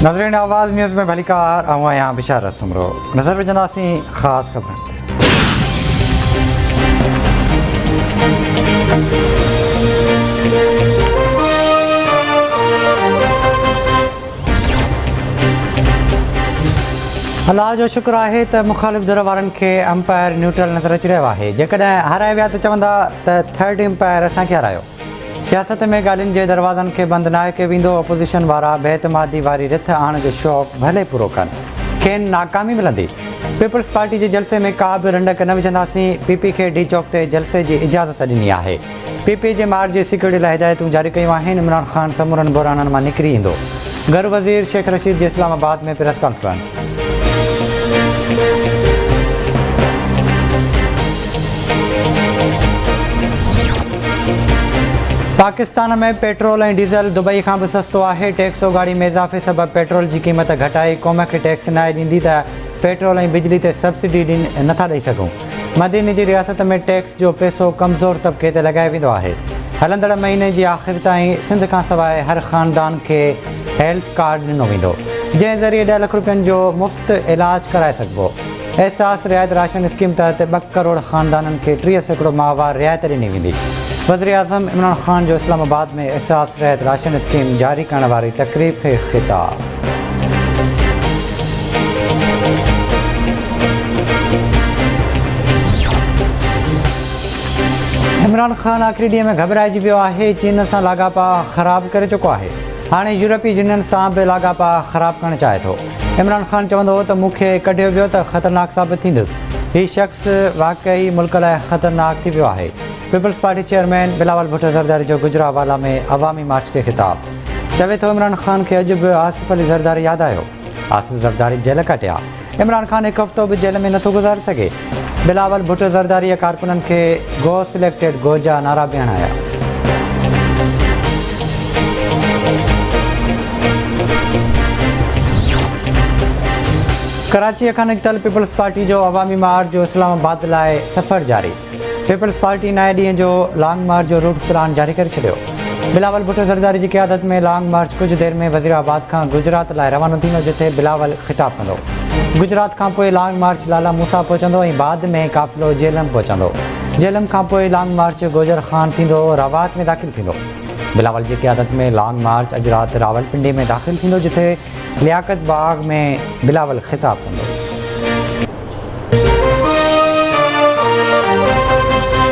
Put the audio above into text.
नाज़रीन आवाज़ न्यूज़ में भलीकार यहाँ बिशार रसमरो नज़र विझंदासीं ख़ासि ख़बरनि ते। अल्लाह जो शुक्र आहे त मुख़ालिफ़ धुर वारनि खे अंपायर न्यूट्रल नज़र अची रहियो आहे। जेकॾहिं हाराए विया त चवंदा त थर्ड अंपायर असांखे हारायो। सियासत में ॻाल्हियुनि जे दरवाज़नि खे बंदि न कयो वेंदो। अपोज़िशन वारा बेतमादी वारी रिथ आणण जो शौक़ु भले पूरो कनि, खेनि नाकामी मिलंदी। पीपल्स पार्टी जे जलसे में का बि रंडक न विझंदासीं। पीपी खे डी चौक ते जलसे जी इजाज़त ॾिनी आहे। पीपी जे मार्च जी सिक्योरिटी लाइ हिदायतूं जारी कयूं आहिनि। इमरान ख़ान समूरनि बुराननि मां निकिरी ईंदो। घर वज़ीर शेख रशीद जी इस्लामाबाद में प्रेस कॉन्फ्रेंस। पाकिस्तान में पेट्रोल ऐं डीज़ल दुबई खां बि सस्तो आहे। टैक्स गाड़ी में इज़ाफ़े सबबि पेट्रोल जी क़ीमत घटाई। क़ौम खे टैक्स न ॾींदी त पेट्रोल ऐं बिजली ते सब्सिडी नथा ॾेई सघूं। मदीने जी रियासत में टैक्स जो पैसो कमज़ोर तबिके ते लॻायो वेंदो आहे। हलंदड़ महीने जी आख़िर ताईं सिंध खां सवाइ हर ख़ानदान खे हेल्थ कार्ड ॾिनो वेंदो, जंहिं ज़रिए 10 लाख रुपयनि जो मुफ़्त इलाज कराए सघिबो। एहसास रिआयत राशन स्कीम तहत 2 करोड़ ख़ानदाननि खे 30 सैकड़ो माहवार रिआयत ॾिनी वेंदी। वज़ीर आज़म इमरान ख़ान जो इस्लामाबाद में एहसास रिआयत राशन स्कीम जारी करण वारी तक़रीब खे ख़िताब। इमरान ख़ान आख़िरी ॾींहं में घबराइजी वियो आहे। चीन सां लाॻापा ख़राबु करे चुको आहे। हाणे यूरोपीय यूनियन सां बि लाॻापा ख़राबु करणु चाहे थो। इमरान ख़ान चवंदो हो त मूंखे कढियो वियो त ख़तरनाक साबित थींदुसि। हीउ शख़्स वाक़ई मुल्क लाइ ख़तरनाक थी वियो आहे। People's party chairman Bilawal Bhutto Zardari जो गुजरावाला में अवामी मार्च खे ख़िताब। चवे थो इमरान ख़ान खे अॼु बि आसिफ़ अली ज़रदारी यादि आयो। आसिफ़ ज़रदारी जेल कटिया। इमरान ख़ान हिकु हफ़्तो बि जेल में नथो गुज़ारे सघे। बिलावल भुट्टो ज़रदारीअ कारकुननि खे गो सिलेक्टेड गो जा नारा बि हणाया। कराचीअ खां निकितल पीपल्स पार्टी जो अवामी मार्च जो इस्लामाबाद लाइ सफ़र जारी। पीपल्स पार्टी नए ॾींहं जो लॉन्ग मार्च जो रूट प्लान जारी करे छॾियो। बिलावल भुट्टो ज़रदारी जी क़यादत में लॉन्ग मार्च कुझु देरि में वज़ीराबाद खां गुजरात लाइ रवानो थींदो, जिथे बिलावल ख़िताब कंदो। गुजरात खां पोइ लॉन्ग मार्च लाला मूसा पहुचंदो ऐं बाद में क़ाफ़िलो जेलम पहुचंदो। जेलम खां पोइ लॉन्ग मार्च गोजर ख़ान थींदो, रावत में दाख़िल थींदो। बिलावल जी क़यादत में लॉन्ग मार्च अॼु राति रावलपिंडी में दाख़िल थींदो, जिथे लियाकत बाग में बिलावल ख़िताब कंदो।